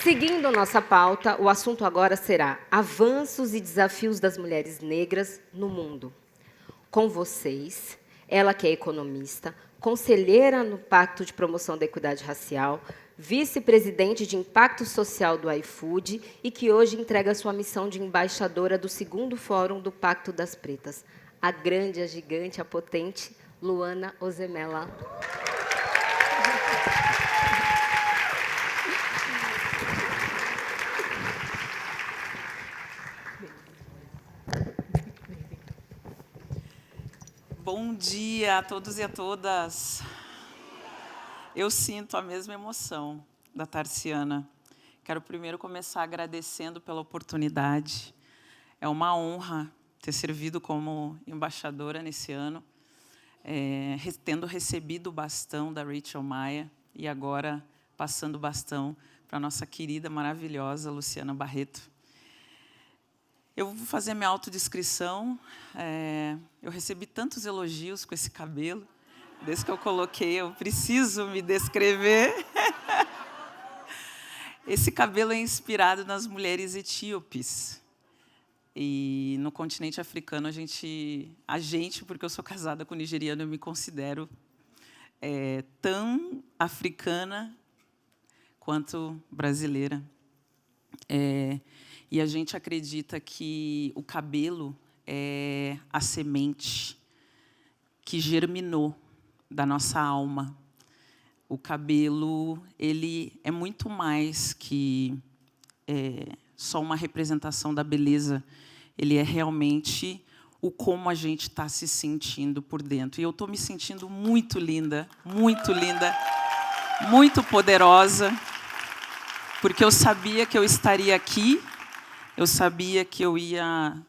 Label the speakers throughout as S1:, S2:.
S1: Seguindo nossa pauta, o assunto agora será avanços e desafios das mulheres negras no mundo. Com vocês, ela que é economista, conselheira no Pacto de Promoção da Equidade Racial, vice-presidente de Impacto Social do iFood e que hoje entrega sua missão de embaixadora do 2º Fórum do Pacto das Pretas, a grande, a gigante, a potente Luana Ozemela.
S2: Bom dia a todos e a todas. Eu sinto a mesma emoção da Tarciana. Quero primeiro começar agradecendo pela oportunidade. É uma honra ter servido como embaixadora nesse ano, tendo recebido o bastão da Rachel Maia e agora passando o bastão para a nossa querida, maravilhosa Luciana Barreto. Eu vou fazer minha autodescrição. Eu recebi tantos elogios com esse cabelo. Desde que eu coloquei, eu preciso me descrever. Esse cabelo é inspirado nas mulheres etíopes. E no continente africano, a gente, porque eu sou casada com nigeriano, eu me considero tão africana quanto brasileira. E a gente acredita que o cabelo é a semente que germinou da nossa alma. O cabelo, ele é muito mais que só uma representação da beleza. Ele é realmente o como a gente está se sentindo por dentro. E eu estou me sentindo muito linda, muito poderosa, porque eu sabia que eu estaria aqui. Eu sabia que eu ia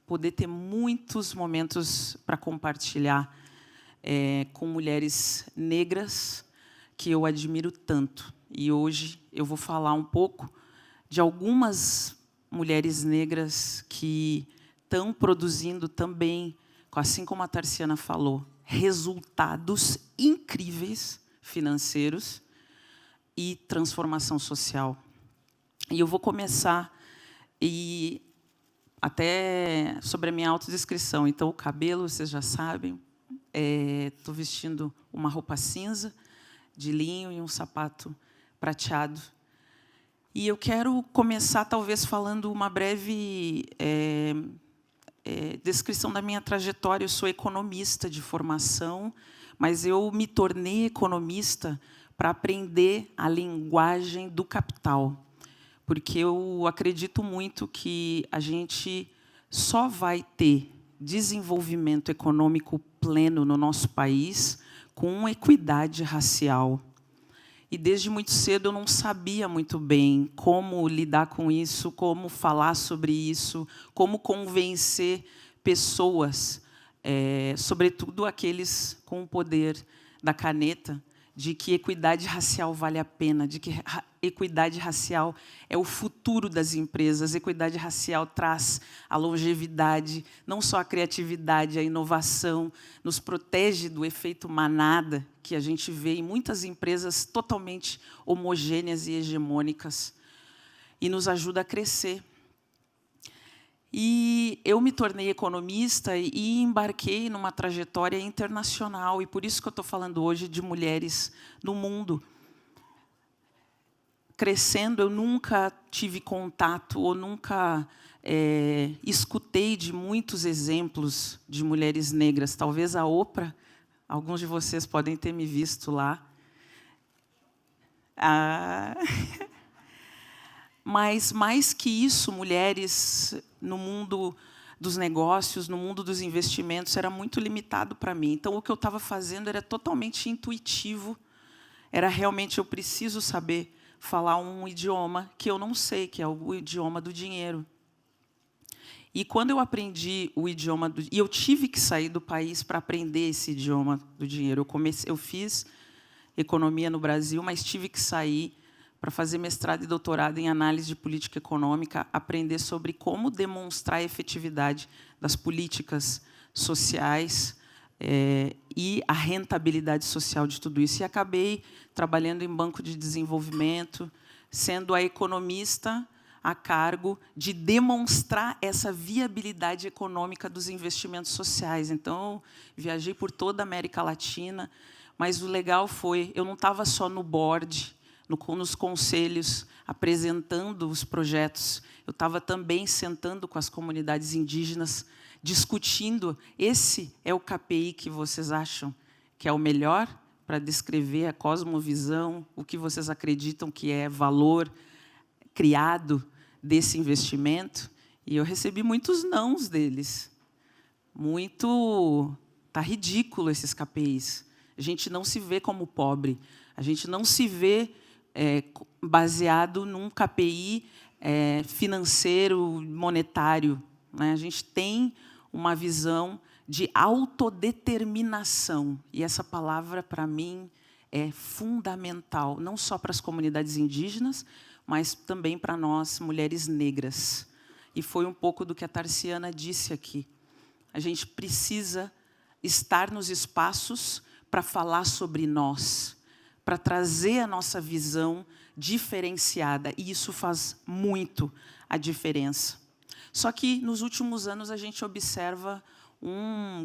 S2: poder ter muitos momentos para compartilhar com mulheres negras que eu admiro tanto. E hoje eu vou falar um pouco de algumas mulheres negras que estão produzindo também, assim como a Tarciana falou, resultados incríveis financeiros e transformação social. E eu vou começar, e até sobre a minha autodescrição. Então, o cabelo, vocês já sabem, estou vestindo uma roupa cinza, de linho e um sapato prateado. E eu quero começar, talvez, falando uma breve descrição da minha trajetória. Eu sou economista de formação, mas eu me tornei economista para aprender a linguagem do capital. Porque eu acredito muito que a gente só vai ter desenvolvimento econômico pleno no nosso país com equidade racial. E desde muito cedo eu não sabia muito bem como lidar com isso, como falar sobre isso, como convencer pessoas, sobretudo aqueles com o poder da caneta, de que equidade racial vale a pena, de que equidade racial é o futuro das empresas. Equidade racial traz a longevidade, não só a criatividade, a inovação, nos protege do efeito manada, que a gente vê em muitas empresas totalmente homogêneas e hegemônicas, e nos ajuda a crescer. E eu me tornei economista e embarquei numa trajetória internacional, e por isso que eu estou falando hoje de mulheres no mundo. Crescendo, eu nunca tive contato ou nunca escutei de muitos exemplos de mulheres negras. Talvez a Oprah, alguns de vocês podem ter me visto lá. Mas, mais que isso, mulheres no mundo dos negócios, no mundo dos investimentos, era muito limitado para mim. Então, o que eu estava fazendo era totalmente intuitivo. Era realmente, eu preciso saber falar um idioma que eu não sei, que é o idioma do dinheiro. E quando eu aprendi o idioma do... E eu tive que sair do país para aprender esse idioma do dinheiro. Eu fiz economia no Brasil, mas tive que sair para fazer mestrado e doutorado em análise de política econômica, aprender sobre como demonstrar a efetividade das políticas sociais e a rentabilidade social de tudo isso. E acabei trabalhando em banco de desenvolvimento, sendo a economista a cargo de demonstrar essa viabilidade econômica dos investimentos sociais. Então, viajei por toda a América Latina, mas o legal foi, eu não estava só no board, nos conselhos, apresentando os projetos, eu estava também sentando com as comunidades indígenas, discutindo, esse é o KPI que vocês acham que é o melhor para descrever a cosmovisão, o que vocês acreditam que é valor criado desse investimento? E eu recebi muitos nãos deles. Tá ridículo esses KPIs. A gente não se vê como pobre. A gente não se vê baseado num KPI financeiro, monetário, né? A gente tem uma visão de autodeterminação. E essa palavra, para mim, é fundamental, não só para as comunidades indígenas, mas também para nós, mulheres negras. E foi um pouco do que a Tarciana disse aqui. A gente precisa estar nos espaços para falar sobre nós, para trazer a nossa visão diferenciada, e isso faz muito a diferença. Só que, nos últimos anos, a gente observa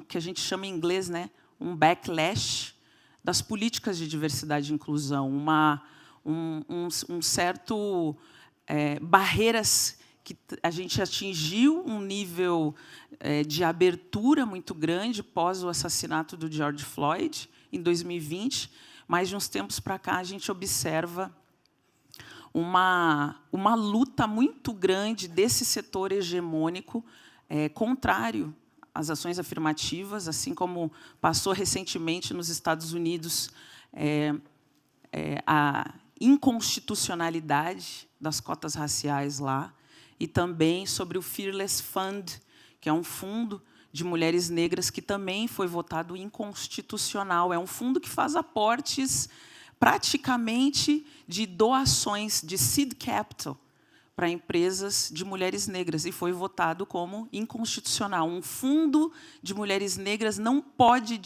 S2: que a gente chama em inglês, né, um backlash das políticas de diversidade e inclusão, um certo barreiras que a gente atingiu um nível de abertura muito grande pós o assassinato do George Floyd, em 2020, mas de uns tempos para cá a gente observa uma luta muito grande desse setor hegemônico contrário às ações afirmativas, assim como passou recentemente nos Estados Unidos a inconstitucionalidade das cotas raciais lá, e também sobre o Fearless Fund, que é um fundo de mulheres negras que também foi votado inconstitucional. É um fundo que faz aportes praticamente de doações de seed capital para empresas de mulheres negras, e foi votado como inconstitucional. Um fundo de mulheres negras não pode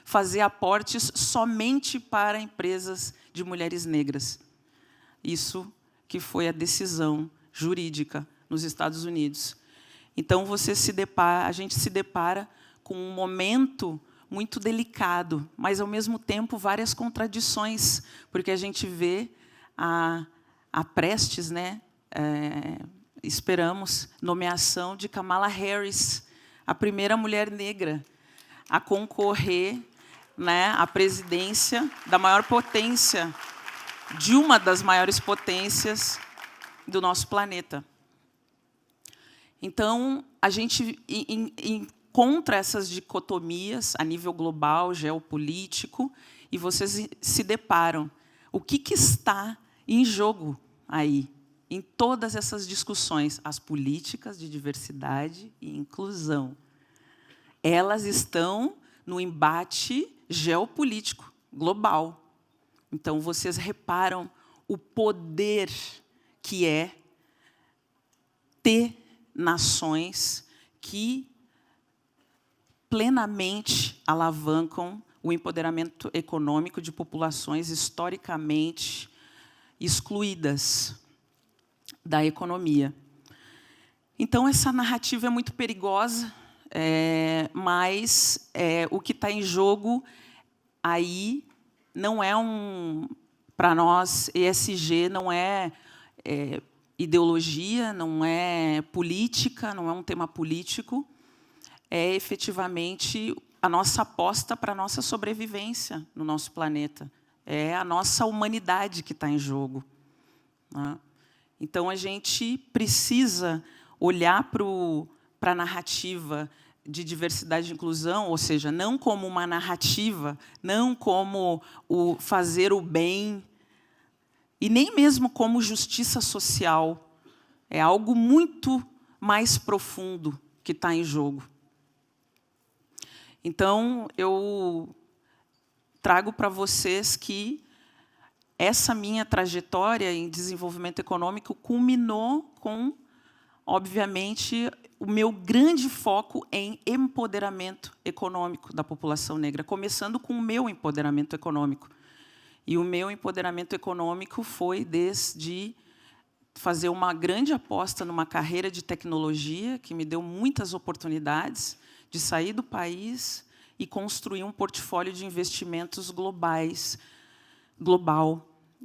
S2: fazer aportes somente para empresas de mulheres negras. Isso que foi a decisão jurídica nos Estados Unidos. Então, a gente se depara com um momento muito delicado, mas, ao mesmo tempo, várias contradições, porque a gente vê a prestes, né, esperamos, nomeação de Kamala Harris, a primeira mulher negra a concorrer, né, à presidência da maior potência, de uma das maiores potências do nosso planeta. Então, a gente encontra essas dicotomias a nível global, geopolítico, e vocês se deparam. O que está em jogo aí, em todas essas discussões? As políticas de diversidade e inclusão. Elas estão no embate geopolítico global. Então, vocês reparam o poder que é ter nações que plenamente alavancam o empoderamento econômico de populações historicamente excluídas da economia. Então, essa narrativa é muito perigosa, mas o que está em jogo aí não é para nós, ESG não é ideologia, não é política, não é um tema político, é efetivamente a nossa aposta para a nossa sobrevivência no nosso planeta. É a nossa humanidade que está em jogo, né? Então, a gente precisa olhar para a narrativa de diversidade e inclusão, ou seja, não como uma narrativa, não como o fazer o bem, e nem mesmo como justiça social. É algo muito mais profundo que está em jogo. Então, eu trago para vocês que essa minha trajetória em desenvolvimento econômico culminou com, obviamente, o meu grande foco em empoderamento econômico da população negra, começando com o meu empoderamento econômico. E o meu empoderamento econômico foi desde fazer uma grande aposta numa carreira de tecnologia, que me deu muitas oportunidades de sair do país e construir um portfólio de investimentos global.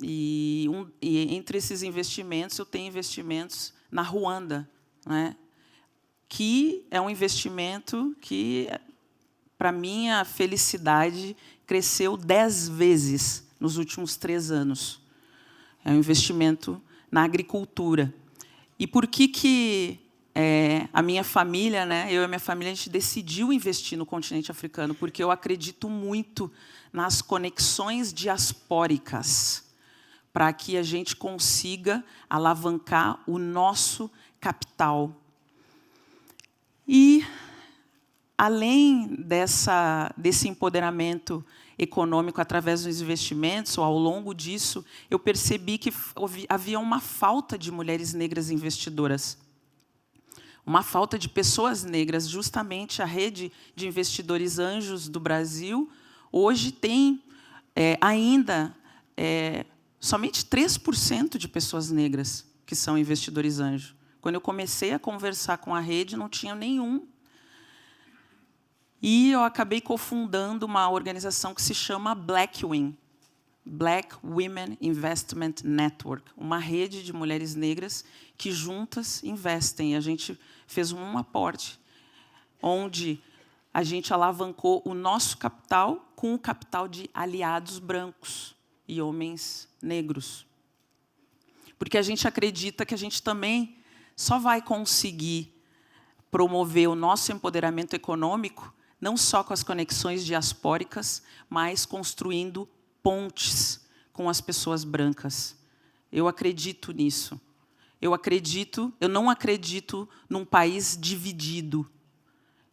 S2: E entre esses investimentos, eu tenho investimentos na Ruanda, né, que é um investimento que, para minha felicidade, cresceu 10 vezes nos últimos 3 anos. É um investimento na agricultura. E por que a minha família, né, eu e a minha família, a gente decidiu investir no continente africano? Porque eu acredito muito nas conexões diaspóricas, para que a gente consiga alavancar o nosso capital. E, além desse empoderamento econômico através dos investimentos, ao longo disso, eu percebi que havia uma falta de mulheres negras investidoras, uma falta de pessoas negras. Justamente a rede de investidores anjos do Brasil hoje tem ainda somente 3% de pessoas negras que são investidores anjos. Quando eu comecei a conversar com a rede, não tinha nenhum. E eu acabei cofundando uma organização que se chama Blackwing, Black Women Investment Network, uma rede de mulheres negras que juntas investem. A gente fez um aporte, onde a gente alavancou o nosso capital com o capital de aliados brancos e homens negros. Porque a gente acredita que a gente também só vai conseguir promover o nosso empoderamento econômico não só com as conexões diaspóricas, mas construindo pontes com as pessoas brancas. Eu acredito nisso. Eu não acredito num país dividido.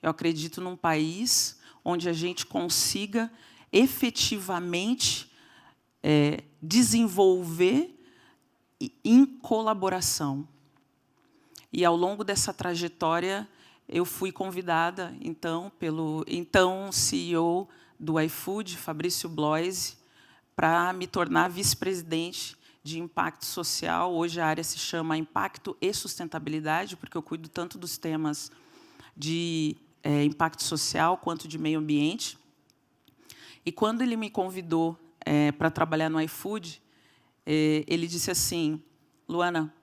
S2: Eu acredito num país onde a gente consiga efetivamente desenvolver em colaboração. E, ao longo dessa trajetória, eu fui convidada, então, pelo então CEO do iFood, Fabrício Bloise, para me tornar vice-presidente de impacto social. Hoje a área se chama Impacto e Sustentabilidade, porque eu cuido tanto dos temas de impacto social quanto de meio ambiente. E, quando ele me convidou para trabalhar no iFood, ele disse assim: Luana,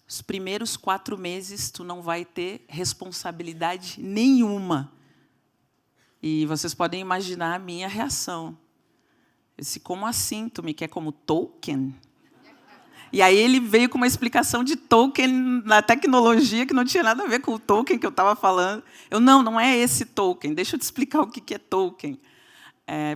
S2: os primeiros 4 meses tu não vai ter responsabilidade nenhuma. E vocês podem imaginar a minha reação. Eu disse: como assim? Tu me quer como token? E aí ele veio com uma explicação de token na tecnologia que não tinha nada a ver com o token que eu estava falando. Eu: não é esse token. Deixa eu te explicar o que é token.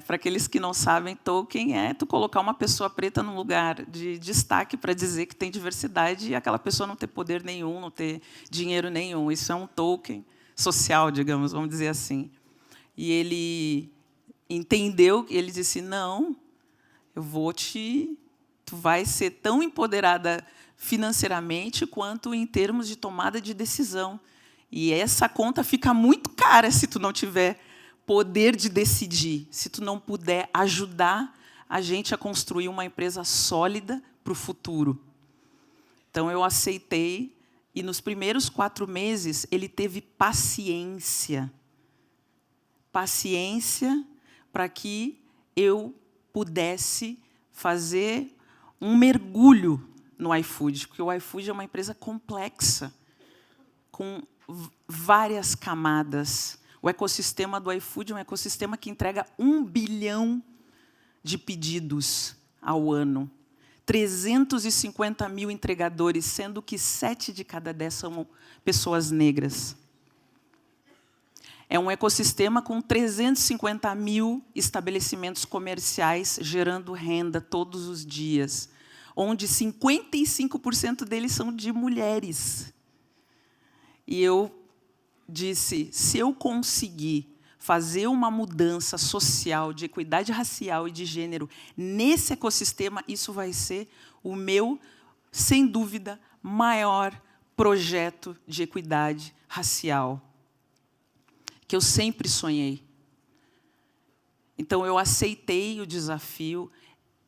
S2: Para aqueles que não sabem, token é tu colocar uma pessoa preta num lugar de destaque para dizer que tem diversidade e aquela pessoa não ter poder nenhum, não ter dinheiro nenhum. Isso é um token social, digamos, vamos dizer assim. E ele entendeu, ele disse: não, tu vai ser tão empoderada financeiramente quanto em termos de tomada de decisão. E essa conta fica muito cara se tu não tiver poder de decidir, se tu não puder ajudar a gente a construir uma empresa sólida para o futuro. Então, eu aceitei, e nos primeiros 4 meses, ele teve paciência. Paciência para que eu pudesse fazer um mergulho no iFood, porque o iFood é uma empresa complexa, com várias camadas. O ecossistema do iFood é um ecossistema que entrega 1 bilhão de pedidos ao ano. 350 mil entregadores, sendo que 7 de cada 10 são pessoas negras. É um ecossistema com 350 mil estabelecimentos comerciais gerando renda todos os dias, onde 55% deles são de mulheres. E eu disse: se eu conseguir fazer uma mudança social, de equidade racial e de gênero nesse ecossistema, isso vai ser o meu, sem dúvida, maior projeto de equidade racial, que eu sempre sonhei. Então, eu aceitei o desafio.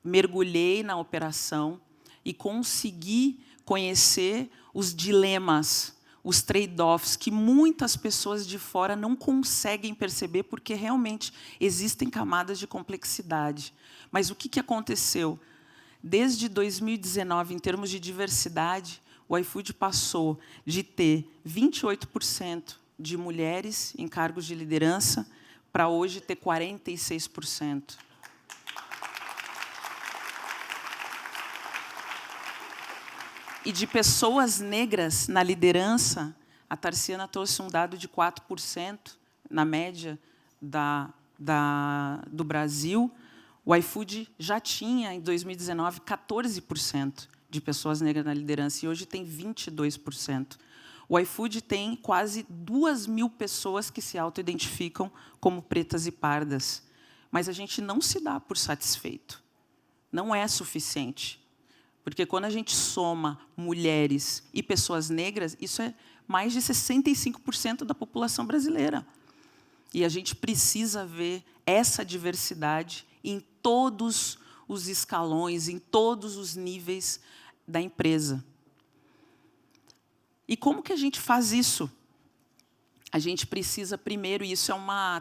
S2: mergulhei na operação e consegui conhecer os dilemas, os trade-offs, que muitas pessoas de fora não conseguem perceber, porque realmente existem camadas de complexidade. Mas o que aconteceu? Desde 2019, em termos de diversidade, o iFood passou de ter 28% de mulheres em cargos de liderança para hoje ter 46%. E de pessoas negras na liderança, a Tarciana trouxe um dado de 4%, na média do Brasil. O iFood já tinha, em 2019, 14% de pessoas negras na liderança, e hoje tem 22%. O iFood tem quase 2.000 pessoas que se auto-identificam como pretas e pardas. Mas a gente não se dá por satisfeito. Não é suficiente. Porque quando a gente soma mulheres e pessoas negras, isso é mais de 65% da população brasileira. E a gente precisa ver essa diversidade em todos os escalões, em todos os níveis da empresa. E como que a gente faz isso? A gente precisa, primeiro, e isso é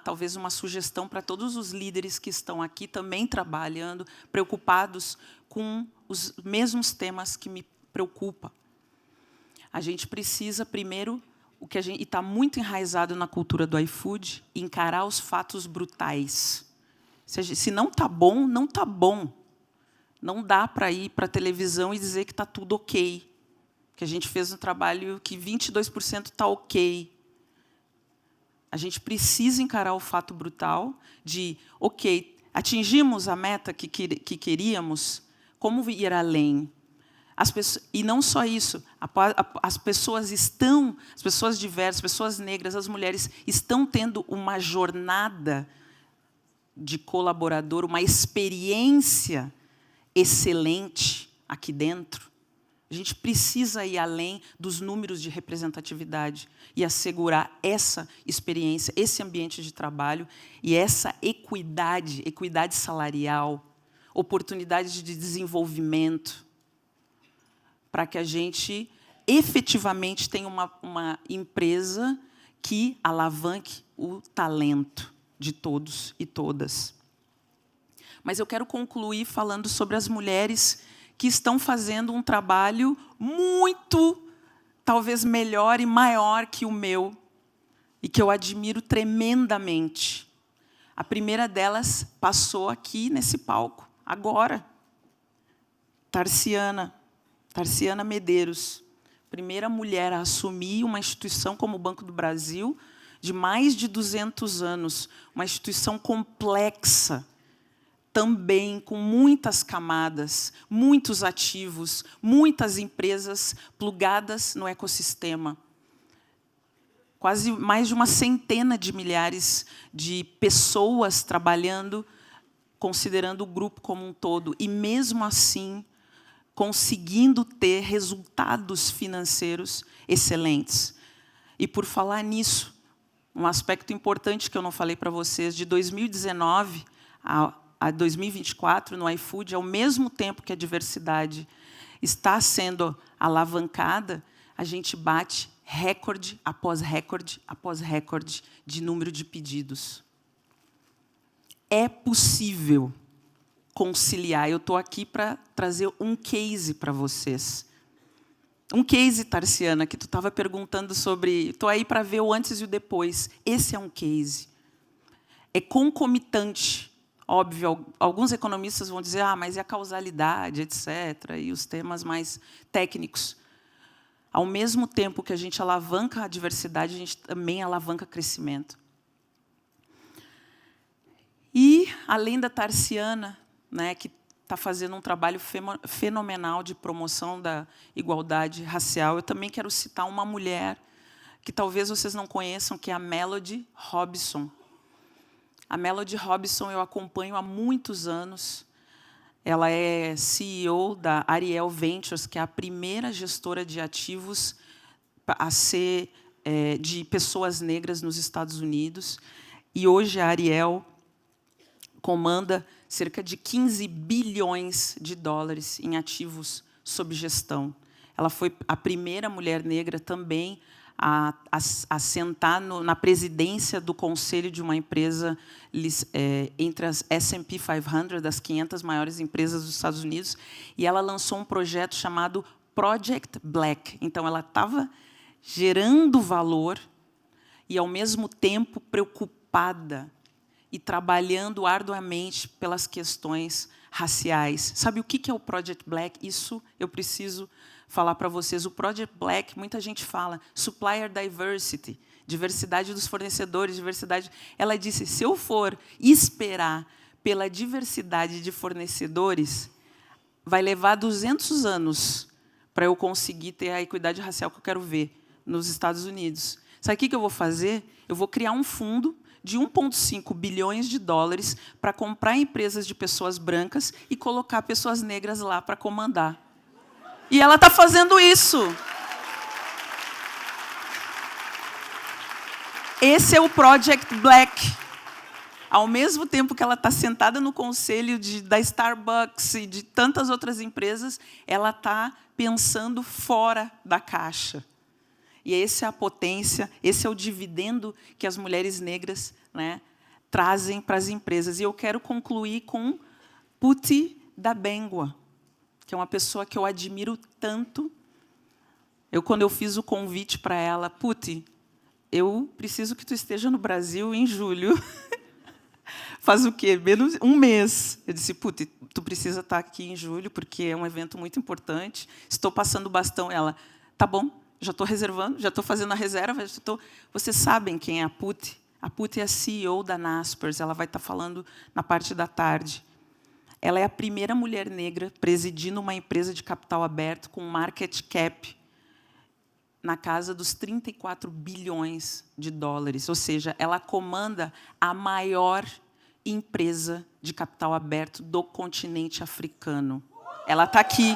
S2: talvez uma sugestão para todos os líderes que estão aqui também trabalhando, preocupados com os mesmos temas que me preocupam. A gente precisa, primeiro, e está muito enraizado na cultura do iFood, encarar os fatos brutais. Se não está bom, não está bom. Não dá para ir para a televisão e dizer que está tudo ok. Que a gente fez um trabalho que 22% está ok. A gente precisa encarar o fato brutal de, ok, atingimos a meta que queríamos, como ir além? E não só isso, as pessoas diversas, pessoas negras, as mulheres, estão tendo uma jornada de colaborador, uma experiência excelente aqui dentro. A gente precisa ir além dos números de representatividade e assegurar essa experiência, esse ambiente de trabalho e essa equidade salarial, oportunidades de desenvolvimento, para que a gente efetivamente tenha uma empresa que alavanque o talento de todos e todas. Mas eu quero concluir falando sobre as mulheres que estão fazendo um trabalho muito, talvez, melhor e maior que o meu, e que eu admiro tremendamente. A primeira delas passou aqui nesse palco, agora. Tarciana Medeiros, primeira mulher a assumir uma instituição como o Banco do Brasil, de mais de 200 anos, uma instituição complexa, também com muitas camadas, muitos ativos, muitas empresas plugadas no ecossistema. Quase mais de uma centena de milhares de pessoas trabalhando, considerando o grupo como um todo, e, mesmo assim, conseguindo ter resultados financeiros excelentes. E, por falar nisso, um aspecto importante que eu não falei para vocês, de 2019 a 2024, no iFood, ao mesmo tempo que a diversidade está sendo alavancada, a gente bate recorde após recorde após recorde de número de pedidos. É possível conciliar. Eu estou aqui para trazer um case para vocês. Um case, Tarciana, que tu estava perguntando sobre... Estou aí para ver o antes e o depois. Esse é um case. É concomitante. Óbvio, alguns economistas vão dizer, mas e a causalidade, etc., e os temas mais técnicos. Ao mesmo tempo que a gente alavanca a diversidade, a gente também alavanca crescimento. E, além da Tarciana, né, que está fazendo um trabalho fenomenal de promoção da igualdade racial, eu também quero citar uma mulher que talvez vocês não conheçam, que é a Melody Robson. A Melody Robson eu acompanho há muitos anos. Ela é CEO da Ariel Ventures, que é a primeira gestora de ativos a ser de pessoas negras nos Estados Unidos. E hoje a Ariel comanda cerca de 15 bilhões de dólares em ativos sob gestão. Ela foi a primeira mulher negra também a sentar na presidência do conselho de uma empresa entre as S&P 500, das 500 maiores empresas dos Estados Unidos, e ela lançou um projeto chamado Project Black. Então, ela estava gerando valor e, ao mesmo tempo, preocupada e trabalhando arduamente pelas questões raciais. Sabe o que é o Project Black? Isso eu preciso falar para vocês. O Project Black, muita gente fala, supplier diversity, diversidade dos fornecedores, diversidade. Ela disse, se eu for esperar pela diversidade de fornecedores, vai levar 200 anos para eu conseguir ter a equidade racial que eu quero ver nos Estados Unidos. Sabe o que eu vou fazer? Eu vou criar um fundo de 1,5 bilhões de dólares para comprar empresas de pessoas brancas e colocar pessoas negras lá para comandar. E ela está fazendo isso. Esse é o Project Black. Ao mesmo tempo que ela está sentada no conselho da Starbucks e de tantas outras empresas, ela está pensando fora da caixa. E essa é a potência, esse é o dividendo que as mulheres negras, né, trazem para as empresas. E eu quero concluir com Phuthi Dabengwa, que é uma pessoa que eu admiro tanto. Quando eu fiz o convite para ela, Phuthi, eu preciso que tu esteja no Brasil em julho. Faz o quê? Menos um mês. Eu disse, Phuthi, tu precisa estar aqui em julho, porque é um evento muito importante. Estou passando o bastão. Ela, tá bom. Já estou reservando, já estou fazendo a reserva. Vocês sabem quem é a Phuthi? A Phuthi é a CEO da Naspers. Ela vai estar falando na parte da tarde. Ela é a primeira mulher negra presidindo uma empresa de capital aberto com market cap na casa dos 34 bilhões de dólares. Ou seja, ela comanda a maior empresa de capital aberto do continente africano. Ela está aqui.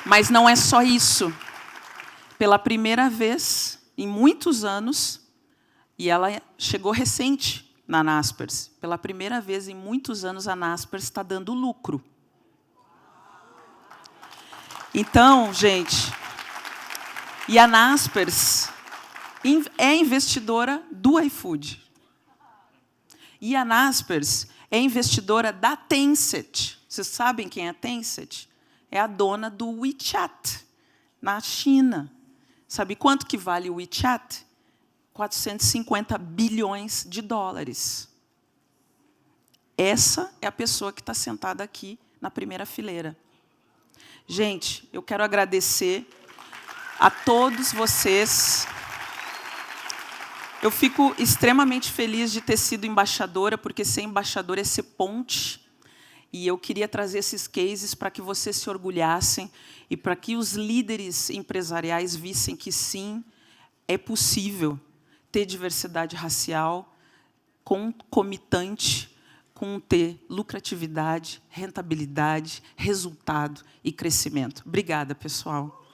S2: Mas não é só isso. Pela primeira vez, em muitos anos, e ela chegou recente na Naspers, pela primeira vez em muitos anos, a Naspers está dando lucro. Então, gente, e a Naspers é investidora do iFood. E a Naspers é investidora da Tencent. Vocês sabem quem é a Tencent? É a dona do WeChat, na China. Sabe quanto que vale o WeChat? 450 bilhões de dólares. Essa é a pessoa que está sentada aqui na primeira fileira. Gente, eu quero agradecer a todos vocês. Eu fico extremamente feliz de ter sido embaixadora, porque ser embaixadora é ser ponte. E eu queria trazer esses cases para que vocês se orgulhassem e para que os líderes empresariais vissem que, sim, é possível ter diversidade racial concomitante com ter lucratividade, rentabilidade, resultado e crescimento. Obrigada, pessoal.